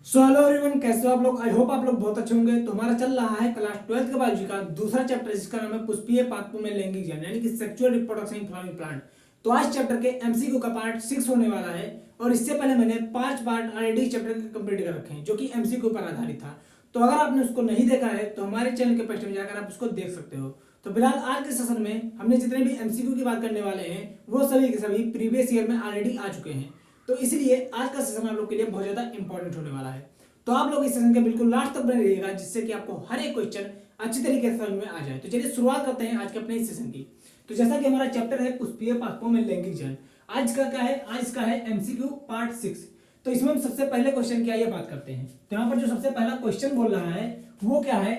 So hello everyone, कैसे हो आप लोग। आई होप आप लोग बहुत अच्छे होंगे। तो हमारा चल रहा है क्लास 12th के बायोलॉजी का दूसरा चैप्टर, जिसका नाम है पुष्पीय पादपों में लैंगिक जनन, यानी कि sexual reproduction in flowering plant. तो आज चैप्टर के एमसीक्यू का पार्ट 6 होने वाला है, और इससे पहले मैंने 5 पार्ट ऑलरेडी चैप्टर के कंप्लीट कर रखे हैं, जो कि एमसीक्यू पर आधारित था। तो अगर आपने उसको नहीं देखा है तो हमारे चैनल के पेज में जाकर आप उसको देख सकते हो। तो फिलहाल आज के सेशन में हमने जितने भी एमसीक्यू की बात करने वाले हैं वो सभी के सभी प्रीवियस ईयर में ऑलरेडी आ चुके हैं। तो इसलिए आज का सेशन आप लोग के लिए बहुत ज्यादा इंपॉर्टेंट होने वाला है। तो आप लोग इस सेशन के बिल्कुल लास्ट तक बने रहिएगा, जिससे कि आपको हर एक क्वेश्चन अच्छी तरीके से समझ में आ जाए। तो चलिए शुरुआत करते हैं आज के अपने इस सेशन की। तो जैसा कि हमारा चैप्टर है पुष्पीय पादपों में लैंगिक जनन, आज का क्या है, आज का है एमसीक्यू पार्ट 6। तो इसमें हम सबसे पहले क्वेश्चन क्या ये बात करते हैं। तो यहाँ पर जो सबसे पहला क्वेश्चन बोल रहा है वो क्या है,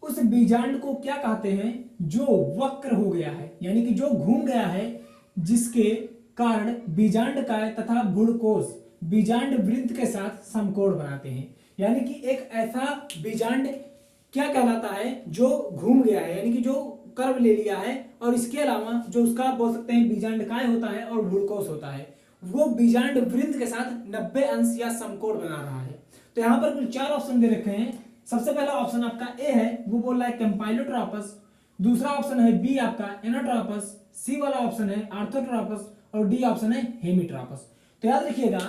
उस बीजांड को क्या कहते हैं जो वक्र हो गया है, यानी कि जो घूम गया है, जिसके कारण बीजांड काय तथा भ्रूणकोश बीजांड वृंत के साथ समकोण बनाते हैं। यानी कि एक ऐसा बीजांड क्या कहलाता है जो घूम गया है, यानी कि जो कर्व ले लिया है, और इसके अलावा जो उसका बोल सकते हैं बीजांड काय होता है और भ्रूणकोश होता है, वो बीजांड वृंत के साथ 90 अंश या समकोण बना रहा है। तो यहाँ पर कुल 4 ऑप्शन दे रखे हैं। सबसे पहला ऑप्शन आपका ए है, वो बोल रहा है कैंपाइलोट्रोपस। दूसरा ऑप्शन है बी आपका एनाट्रोपस। सी वाला ऑप्शन है आर्थोट्रोपस, और डी ऑप्शन है हेमिट्रोपस। तो याद रखिएगा,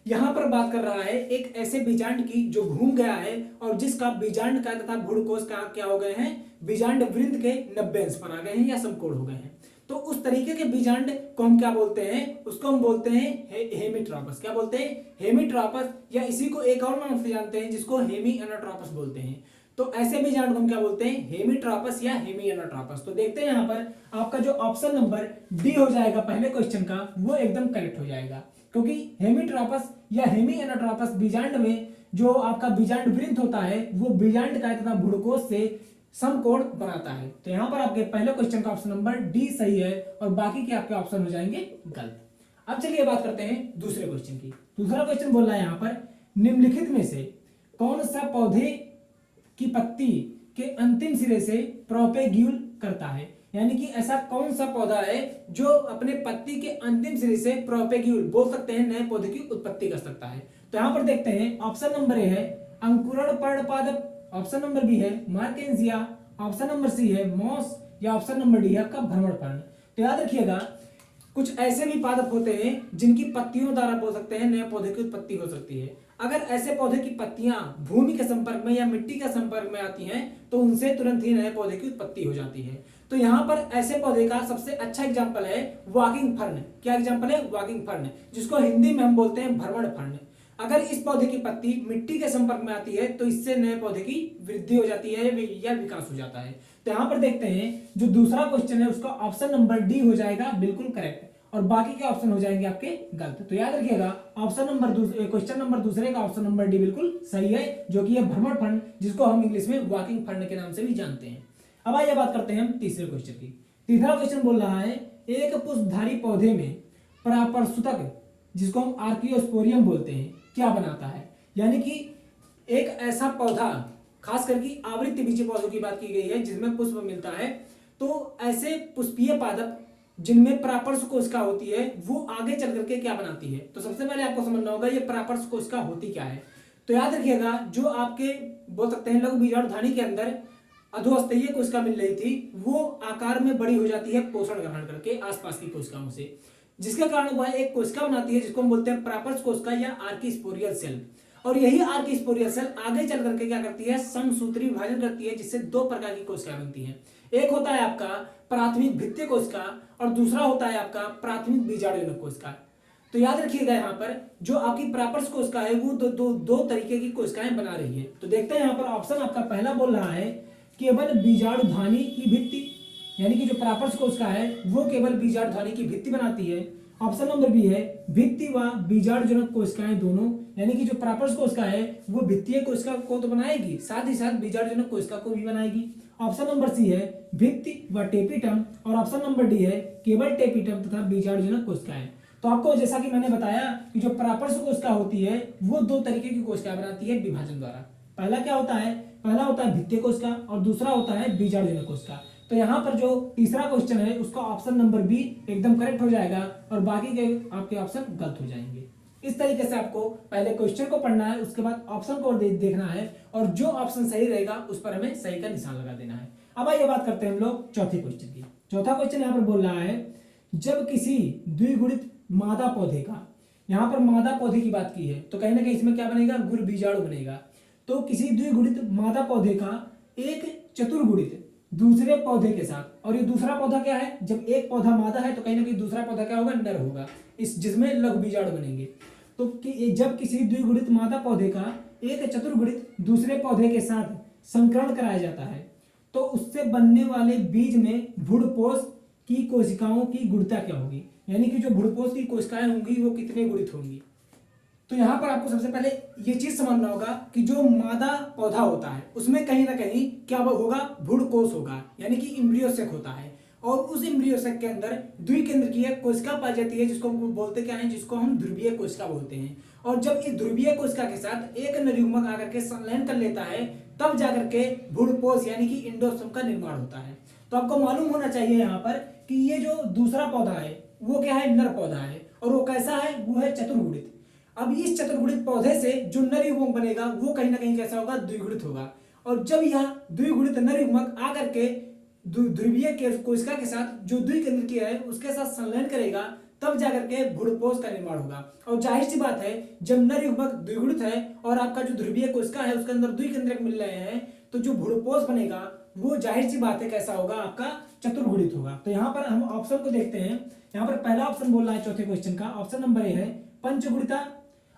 यहां पर बात कर रहा है एक ऐसे बीजांड की जो घूम गया है और जिसका बीजांड का तथा भ्रूणकोश का क्या हो गए हैं, बीजांड वृंत के 90 अंश बना गए हैं या समकोण हो गए हैं। तो उस तरीके के बीजांड को हम क्या बोलते हैं, उसको हम बोलते हैं हेमिट्रोपस। क्या बोलते हैं, हेमिट्रोपस, या इसी को एक और नाम से जानते हैं जिसको हेमी एनाट्रोपस बोलते हैं। तो ऐसे बीजांड को हम क्या बोलते हैं, हेमिट्रोपस या हेमी एनाट्रोपस। तो देखते हैं यहाँ पर आपका जो ऑप्शन नंबर डी हो जाएगा पहले क्वेश्चन का, वो एकदम करेक्ट हो जाएगा, क्योंकि हेमिट्रोपस या हेमी एनाट्रोपस बीजांड में जो आपका बीजांड वृंत होता है वो बीजांड का तथा भ्रूणकोश से समकोण बनाता है। तो यहाँ पर आपके पहले क्वेश्चन का ऑप्शन नंबर डी सही है, और बाकी के आपके ऑप्शन हो जाएंगे गलत। अब चलिए बात करते हैं दूसरे क्वेश्चन की। दूसरा क्वेश्चन बोल रहा है यहाँ पर, निम्नलिखित में से कौन सा पौधे की पत्ती के अंतिम सिरे से प्रोपेग्यूल करता है, यानी कि ऐसा कौन सा पौधा है जो अपने पत्ती के अंतिम सिरे से प्रोपेग्यूल बोल सकते हैं नए पौधे की उत्पत्ति कर सकता है। तो यहां पर देखते हैं, ऑप्शन नंबर ए है अंकुरण पर्णपादप, ऑप्शन नंबर बी है मार्केंसिया, ऑप्शन नंबर सी है मॉस, या ऑप्शन नंबर डी है आपका भ्रमण पर्ण। तो याद रखिएगा, कुछ ऐसे भी पादप होते हैं जिनकी पत्तियों द्वारा बोल सकते हैं नए पौधे की उत्पत्ति हो सकती है। अगर ऐसे पौधे की पत्तियां भूमि के संपर्क में या मिट्टी के संपर्क में आती हैं तो उनसे तुरंत ही नए पौधे की उत्पत्ति हो जाती है। तो यहाँ पर ऐसे पौधे का सबसे अच्छा एग्जाम्पल है वॉकिंग फर्न। क्या एग्जाम्पल है, वॉकिंग फर्न, जिसको हिंदी में हम बोलते हैं भ्रमण फर्न। अगर इस पौधे की पत्ती मिट्टी के संपर्क में आती है तो इससे नए पौधे की वृद्धि हो जाती है या विकास हो जाता है। तो यहाँ पर देखते हैं, जो दूसरा क्वेश्चन है उसका ऑप्शन नंबर डी हो जाएगा बिल्कुल करेक्ट, और बाकी के ऑप्शन हो जाएंगे आपके गलत। तो याद रखिएगा, ऑप्शन नंबर क्वेश्चन नंबर दूसरे का ऑप्शन नंबर डी बिल्कुल सही है, जो कि है भ्रमण फर्न, जिसको हम इंग्लिश में वॉकिंग फर्न के नाम से भी जानते हैं। अब आइए बात करते हैं हम तीसरे क्वेश्चन की। तीसरा क्वेश्चन बोल रहा है, एक पुष्पधारी पौधे में परापर्शुतक, जिसको हम आर्कियोस्पोरियम बोलते हैं, क्या बनाता है। यानी कि एक ऐसा पौधा, खास करके आवृत्ति बीजी पौधों की बात की गई है जिसमें पुष्प मिलता है। तो ऐसे पुष्पीय पादप जिनमें परापर्श कोशिका होती है वो आगे चल करके क्या बनाती है। तो सबसे पहले आपको समझना होगा ये परापर्श कोशिका होती क्या है। तो याद रखिएगा, जो आपके बोल सकते हैं लघु बीजाणुधानी के अंदर अधोस्तरीय कोशिका मिल रही थी, वो आकार में बड़ी हो जाती है पोषण ग्रहण करके आसपास की कोशिकाओं से, जिसके कारण वह एक कोशिका बनाती है जिसको हम बोलते हैं परापर्श कोशिका या आर्किस्पोरियल सेल। और यही आर्किस्पोरियल सेल आगे चल करके क्या करती है, समसूत्री विभाजन करती है, जिससे 2 प्रकार की कोशिका बनती है। एक होता है आपका प्राथमिक भित्तीय कोशिका, और दूसरा होता है आपका प्राथमिक बीजाणुजनक कोशिका। तो याद रखिएगा, यहाँ पर जो आपकी परापर्श कोशिका है वो दो तरीके की कोशिकाएं बना रही है। तो देखते हैं यहाँ पर ऑप्शन आपका पहला बोल रहा है केवल बीजाणुधानी की भित्ति, यानी कि जो परापर्श कोशिका है वो केवल बीजाणुधानी की भित्ति बनाती है। ऑप्शन नंबर बी है भित्ति व बीजाणुजनक कोशिकाएं दोनों, यानी कि जो परापर्श कोशिका है वो भित्तीय कोशिका को तो बनाएगी, साथ ही साथ बीजाणुजनक कोशिका को भी बनाएगी। ऑप्शन नंबर सी है भित्ति व टेपिटम, और ऑप्शन नंबर डी है केवल टेपिटम तथा बीजाणुजनक कोशिकाएं। तो आपको जैसा कि मैंने बताया कि जो परापर्श कोशिका होती है वो 2 तरीके की कोशिकाएं बनाती है विभाजन द्वारा। पहला क्या होता है, पहला होता है भित्तीय कोशिका, और दूसरा होता है बीजाणुजनक कोशिका। तो यहाँ पर जो तीसरा क्वेश्चन है उसका ऑप्शन नंबर बी एकदम करेक्ट हो जाएगा, और बाकी के आपके ऑप्शन गलत हो जाएंगे। इस तरीके से आपको पहले क्वेश्चन को पढ़ना है, उसके बाद ऑप्शन को देखना है और जो ऑप्शन सही रहेगा उस पर हमें सही का निशान लगा देना है। अब आइए बात करते हैं हम लोग चौथे क्वेश्चन की। चौथा क्वेश्चन यहाँ पर बोल रहा है जब किसी द्विगुणित मादा पौधे का, यहाँ पर मादा पौधे की बात की है तो कहीं ना कहीं इसमें क्या बनेगा, गुर बीजाणु बनेगा। तो किसी द्विगुणित मादा पौधे का एक चतुर्गुणित दूसरे पौधे के साथ, और ये दूसरा पौधा क्या है, जब एक पौधा मादा है तो कहीं ना कहीं दूसरा पौधा क्या होगा, नर होगा, इस जिसमें लघु बीजाणु बनेंगे। तो जब किसी द्विगुणित मादा पौधे का एक चतुर्गुणित दूसरे पौधे के साथ संकरण कराया जाता है तो उससे बनने वाले बीज में भ्रूणपोष की कोशिकाओं की गुणता क्या होगी, यानी कि जो भ्रूणपोष की कोशिकाएं होंगी वो कितने गुणित होंगी। तो यहाँ पर आपको सबसे पहले ये चीज समझना होगा कि जो मादा पौधा होता है उसमें कहीं ना कहीं क्या होगा, भ्रूणकोश होगा, यानी कि इम्ब्रियोसेक होता है, और उस इम्ब्रियोसेक के अंदर द्विकेंद्रकीय कोशिका पाई जाती है जिसको हम बोलते क्या है, जिसको हम ध्रुवीय कोशिका बोलते हैं। और जब इस ध्रुवीय कोशिका के साथ एक नरयुग्मक आकर के संलयन कर लेता है तब जाकर के भ्रूणपोष यानी कि इंडोसोम का निर्माण होता है। तो आपको मालूम होना चाहिए यहाँ पर कि ये जो दूसरा पौधा है वो क्या है, नर पौधा है, और वो कैसा है, वो है चतुर्गुणित। अब इस चतुर्गुणित पौधे से जो नर युग्मक बनेगा वो कहीं ना कहीं कैसा होगा, द्विगुणित होगा। और जब यह द्विगुणित नर युग्मक आकर के ध्रुवीय कोशिका के साथ जो द्विकेंद्रकीय है उसके साथ संलयन करेगा तब जाकर के भ्रूणपोष का निर्माण होगा। और जाहिर सी बात है जब नर युग्मक द्विगुणित है और आपका जो ध्रुवीय कोशिका है उसके अंदर द्विकेंद्रक मिल रहे हैं तो जो भ्रूणपोष बनेगा वो जाहिर सी बात है कैसा होगा, आपका चतुर्गुणित होगा। तो यहाँ पर हम ऑप्शन को देखते हैं। यहाँ पर पहला ऑप्शन बोल रहा है चौथे क्वेश्चन का, ऑप्शन नंबर ए है पंचगुणिता,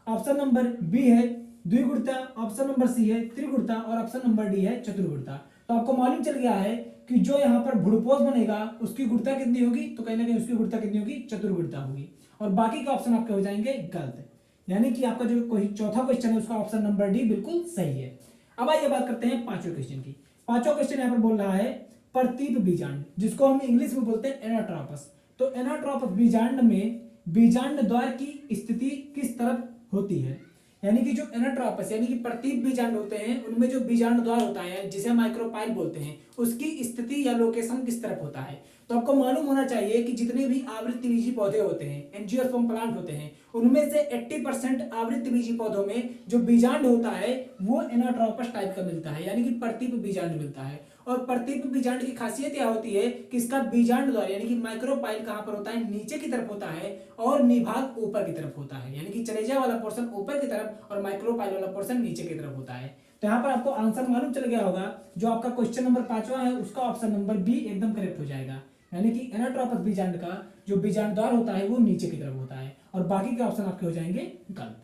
ऑप्शन नंबर बी है द्विगुणिता, ऑप्शन नंबर सी है त्रिगुणिता और ऑप्शन नंबर डी है चतुर्गुणिता। तो आपको मालूम चल गया है कि जो यहाँ पर भ्रूणपोष बनेगा उसकी गुणता कितनी होगी, तो कहीं ना कहीं उसकी गुणता कितनी होगी, चतुर्गुणिता होगी। और बाकी के ऑप्शन आपके हो जाएंगे गलत, यानी कि आपका जो कोई चौथा क्वेश्चन है उसका ऑप्शन नंबर डी बिल्कुल सही है। अब आइए बात करते हैं पांचवें क्वेश्चन की। पांचवा क्वेश्चन यहाँ पर बोल रहा है प्रतीप बीजांड, जिसको हम इंग्लिश में बोलते हैं एनाट्रोपस। तो एनाट्रोपस बीजांड में बीजांड द्वार की स्थिति किस तरफ होती है, यानी कि जो एनाट्रोपस यानी कि प्रतीप बीजांड होते हैं उनमें जो बीजांड द्वार होता है जिसे माइक्रोपाइल बोलते हैं उसकी स्थिति या लोकेशन किस तरफ होता है। तो आपको मालूम होना चाहिए कि जितने भी आवृत्तिबीजी पौधे होते हैं, एंजियोस्पर्म प्लांट होते हैं, उनमें से 80% आवृत्तिबीजी पौधों में जो बीजांड होता है वो एनाट्रोपस टाइप का मिलता है, यानी कि प्रतीप बीजांड मिलता है। और प्रतीप बीजांड की खासियत क्या होती है कि इसका बीजांड द्वार यानी कि माइक्रोपाइल कहां पर होता है, नीचे की तरफ होता है और निभाग ऊपर की तरफ होता है, यानी कि चलेजा वाला पोर्शन ऊपर की तरफ और माइक्रोपाइल वाला पोर्शन नीचे की तरफ होता है। तो यहाँ पर आपको आंसर मालूम चल गया होगा, जो आपका क्वेश्चन नंबर 5वां है उसका ऑप्शन नंबर बी एकदम करेक्ट हो जाएगा, यानी कि एनाट्रोपस बीजांड का जो बीजांड द्वार होता है वो नीचे की तरफ होता है और बाकी के ऑप्शन आपके हो जाएंगे गलत।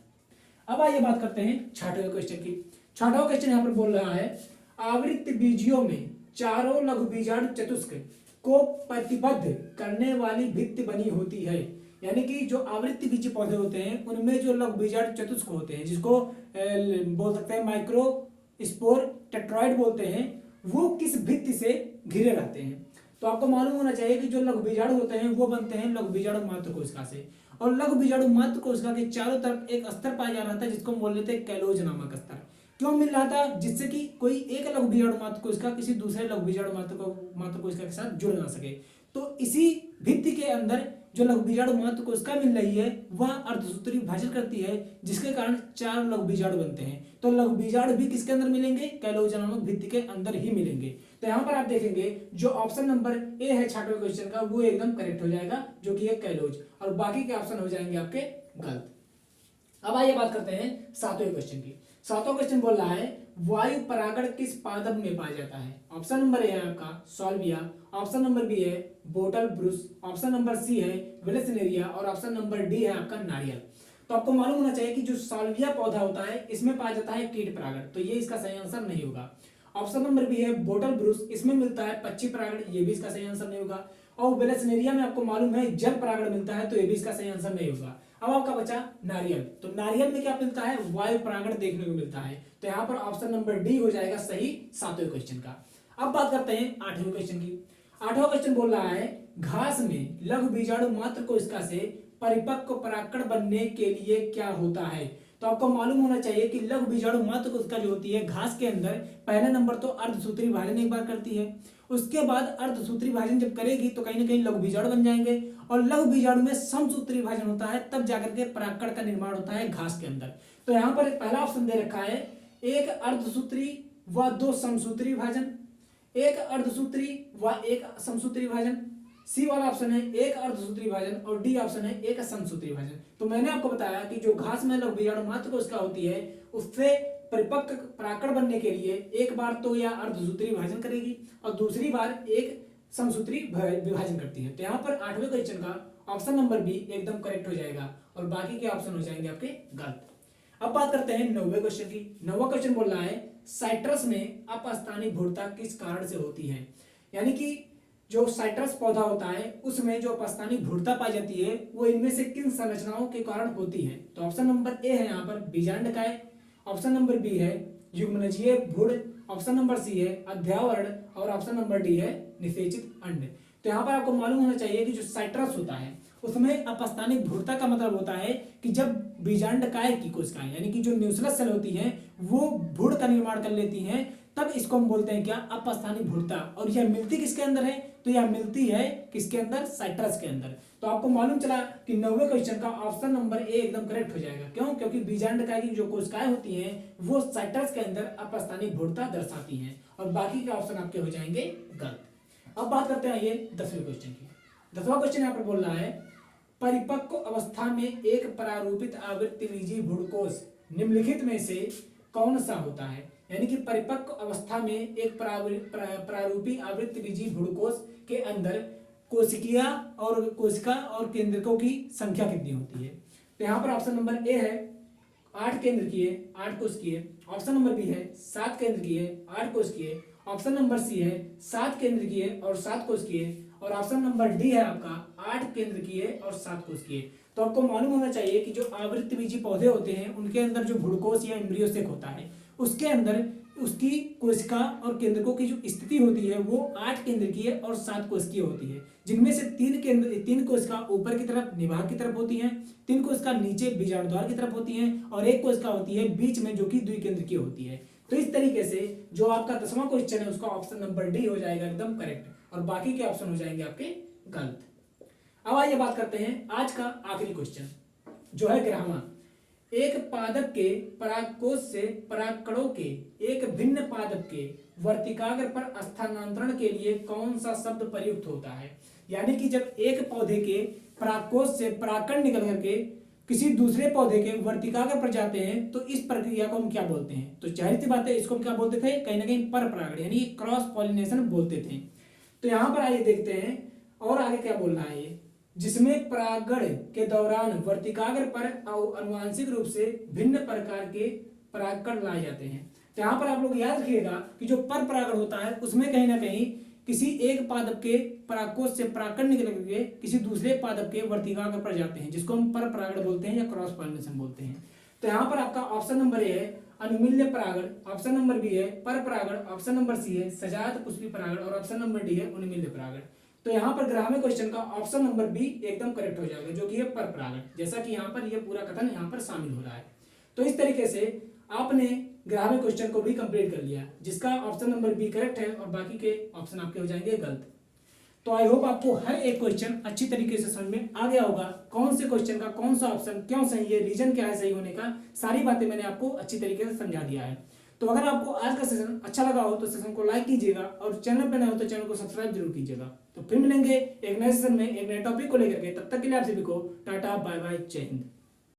अब आइए बात करते हैं छठवें क्वेश्चन की। छठवां क्वेश्चन यहाँ पर बोल रहा है आवृत्त बीजियों में चारों लघु बीजांड चतुष्क को प्रतिबद्ध करने वाली भित्ति बनी होती है, यानी कि जो आवृत्ति बीजी पौधे होते हैं उनमें जो लघु बीजांड चतुष्क होते हैं जिसको बोल सकते हैं माइक्रो स्पोर टेट्रॉइड बोलते हैं, वो किस भित्ति से घिरे रहते हैं। तो आपको मालूम होना चाहिए कि जो लघु बीजाणु होते हैं वो बनते हैं लघु बीजाणु मात्र कोशिका से, और लघु बीजाणु मात्र कोशिका के चारों तरफ एक स्तर पाया जा रहा था जिसको हम बोल लेते हैं कैलोज नामक स्तर। क्यों मिल रहा था, जिससे कि कोई एक लघु बीजाणु मात्र कोशिका किसी दूसरे लघु बीजाणु मात्र कोशिका के साथ जुड़ ना सके। तो इसी भित्ति के अंदर जो लघु बीजाणु मात्र कोशिका मिल रही है वह अर्धसूत्री विभाजन करती है जिसके कारण 4 लघु बीजाणु बनते हैं। तो लघु बीजाणु भी किसके अंदर मिलेंगे, कैलोज नामक भित्ति के अंदर ही मिलेंगे। तो यहाँ पर आप देखेंगे जो ऑप्शन नंबर ए है छठवें क्वेश्चन का वो एकदम करेक्ट हो जाएगा, जो कि है कैलोज, और बाकी के ऑप्शन हो जाएंगे आपके गलत। अब आइए बात करते हैं सातवें क्वेश्चन की। सातवां क्वेश्चन बोल रहा है वायु परागण किस पादप में पाया जाता है। ऑप्शन नंबर ए है आपका सॉल्विया, ऑप्शन नंबर बी है bottle brush, option number C है विलेसिनेरिया और ऑप्शन नंबर डी है आपका नारियल। तो आपको मालूम होना चाहिए कि जो सॉल्विया पौधा होता है इसमें पाया जाता है कीट परागण, तो ये इसका सही आंसर नहीं होगा। ऑप्शन नंबर बी है बोटल ब्रूस, इसमें मिलता है पक्षी परागण, ये भी इसका सही आंसर नहीं होगा। और विलेसिनेरिया में आपको मालूम है जल परागण मिलता है, तो ये भी इसका सही आंसर नहीं होगा। अब आपका बचा नारियल, तो नारियल में क्या मिलता है, वायु परागण देखने को मिलता है। तो यहाँ पर ऑप्शन नंबर डी हो जाएगा सही सातवें क्वेश्चन का। अब बात करते हैं आठवें क्वेश्चन की। आठवां क्वेश्चन बोल रहा है घास में लघु बीजाणु मात्र कोशिका से परिपक्व परागकण बनने के लिए क्या होता है। तो आपको मालूम होना चाहिए कि लघु बीजाणु मात्र कोशिका जो होती है घास के अंदर पहला नंबर तो अर्धसूत्री विभाजन एक बार करती है, उसके बाद अर्धसूत्री विभाजन जब करेगी तो कहीं ना कहीं लघु बीजाणु बन जाएंगे, और लघु बीजाणु में समसूत्री विभाजन होता है, तब जाकर के परागकण का निर्माण होता है घास के अंदर। तो यहाँ पर पहला ऑप्शन दे रखा है एक अर्धसूत्री व 2 समसूत्री विभाजन, एक अर्धसूत्री व 1 समसूत्री विभाजन। सी वाला ऑप्शन है एक अर्धसूत्री विभाजन और डी ऑप्शन है एक समसूत्री विभाजन। तो मैंने आपको बताया कि जो घास में लघु बीजाणु मात्र कोशिका होती है उससे परिपक्व परागकण बनने के लिए एक बार तो यह अर्धसूत्री विभाजन करेगी और दूसरी बार एक समसूत्री विभाजन करती है। तो यहाँ पर 8वें क्वेश्चन का ऑप्शन नंबर बी एकदम करेक्ट हो जाएगा और बाकी के ऑप्शन हो जाएंगे आपके गलत। अब बात करते हैं 9वें क्वेश्चन की। 9वां क्वेश्चन बोल रहा है साइट्रस में अपस्थानिक भूरता किस कारण से होती है, यानी कि जो साइट्रस पौधा होता है उसमें जो अपस्थानिक भूरता पाई जाती है वो इनमें से किन संरचनाओं के कारण होती है। तो ऑप्शन नंबर ए है यहाँ पर बीजांडकाय, ऑप्शन नंबर बी है युग्मनजीय भूड़, ऑप्शन नंबर सी है अध्यावरण और ऑप्शन नंबर डी है निषेचित अंड। तो यहाँ पर आपको मालूम होना चाहिए कि जो साइट्रस होता है उसमें अपस्थानिक भूरता का मतलब होता है कि जब बीजांडकाय की कोशिकाएं यानी कि जो न्यूक्लियस सेल होती हैं वो भूड़ का निर्माण कर लेती हैं, तब इसको हम बोलते हैं क्या अपस्थानिक भूरता। और यह मिलती किसके अंदर है, तो यह मिलती है किसके अंदर, साइट्रस के अंदर। तो आपको मालूम चला कि 9वें क्वेश्चन का ऑप्शन नंबर ए एकदम करेक्ट हो जाएगा। क्यों? क्योंकि बीजांडकाय की जो कोशिकाएं होती हैं वो साइट्रस के अंदर अपस्थानिक भूरता दर्शाती हैं और बाकी के ऑप्शन आपके हो जाएंगे गलत। अब बात करते हैं ये 10वें क्वेश्चन की। 10वां क्वेश्चन यहाँ पर बोल रहा है परिपक्व अवस्था में एक प्रारूपित आवृत्ति बीजी भ्रूणकोश निम्नलिखित में से कौन सा होता है, यानी कि परिपक्व अवस्था में एक प्रारूपी आवृत्ति बीजी भ्रूणकोश के अंदर कोशिका और केंद्रकों की संख्या कितनी होती है। तो यहाँ पर ऑप्शन नंबर ए है 8 केंद्र की है, 8 कोशिकीय, ऑप्शन नंबर बी है 7 केंद्र की है, 8 कोशिकीय, ऑप्शन नंबर सी है 7 केंद्र की है और 7 कोशिकीय, और ऑप्शन नंबर डी है आपका 8 केंद्र की है और 7 कोशिकीय। तो आपको मालूम होना चाहिए कि जो आवृत्तिबीजी पौधे होते हैं उनके अंदर जो भ्रूणकोश या एम्ब्रियोसेक होता है उसके अंदर उसकी कोशिका और केंद्रकों की जो स्थिति होती है वो 8 केंद्र की है और 7 कोशिकीय होती है, जिनमें से 3 कोशिका ऊपर की तरफ निवाहक की तरफ होती हैं, 3 कोशिका नीचे बीजाणुद्वार की तरफ होती हैं और 1 कोशिका होती है बीच में जो कि द्विकेंद्रकीय होती है। तो इस तरीके से जो आपका 10वां क्वेश्चन है उसका ऑप्शन नंबर डी हो जाएगा एकदम करेक्ट और बाकी के ऑप्शन हो जाएंगे आपके गलत। अब आइए बात करते हैं आज का आखिरी क्वेश्चन जो है ग्रामा। एक पादप के परागकोश से परागकणों के एक भिन्न पादप के वर्तिकाग्र पर स्थानांतरण के लिए कौन सा शब्द प्रयुक्त होता है, यानी कि जब एक पौधे के परागकोश से परागकण निकल करके किसी दूसरे पौधे के वर्तिकाग्र पर जाते हैं तो इस प्रक्रिया को हम क्या बोलते हैं। तो जाहिर सी बात है इसको हम क्या बोलते थे, कहीं ना कहीं पर परागण यानी क्रॉस पॉलिनेशन बोलते थे। तो यहाँ पर आइए देखते हैं और आगे क्या बोल रहा है ये, जिसमें परागण के दौरान वर्तिकाग्र पर आनुवांशिक रूप से भिन्न प्रकार के परागकण लाए जाते हैं। तो यहाँ पर आप लोग याद रखिएगा कि जो पर परागण होता है उसमें कहीं ना कहीं किसी एक पादप के परागकोश से परागकण निकल करके किसी दूसरे पादप के वर्तिकाग्र पर जाते हैं, जिसको हम पर परागण बोलते हैं या क्रॉस पॉलिनेशन बोलते हैं। तो यहाँ पर आपका ऑप्शन नंबर ए है अनुमील्य परागण, ऑप्शन नंबर बी है पर परागण, ऑप्शन नंबर सी है सजात पुष्पी परागण और ऑप्शन नंबर डी है अनुमील्य परागण। तो यहाँ पर ग्राम्य क्वेश्चन का ऑप्शन नंबर बी एकदम करेक्ट हो जाएगा जो कि है पर परागण, जैसा कि यहाँ पर ये पूरा कथन यहाँ पर शामिल हो रहा है। तो इस तरीके से आपने ग्राम्य क्वेश्चन को भी कंप्लीट कर लिया जिसका ऑप्शन नंबर बी करेक्ट है और बाकी के ऑप्शन आपके हो जाएंगे गलत। तो आई होप आपको हर एक क्वेश्चन अच्छी तरीके से समझ में आ गया होगा, कौन से क्वेश्चन का कौन सा ऑप्शन क्यों सही है, रीजन क्या है सही होने का, सारी बातें मैंने आपको अच्छी तरीके से समझा दिया है। तो अगर आपको आज का सेशन अच्छा लगा हो तो सेशन को लाइक कीजिएगा और चैनल पर नए हो तो चैनल को सब्सक्राइब जरूर कीजिएगा। तो फिर मिलेंगे एक नए सेशन में एक नए टॉपिक को लेकर के, तब तक के लिए आप सभी को टाटा बाय बाय जय हिंद।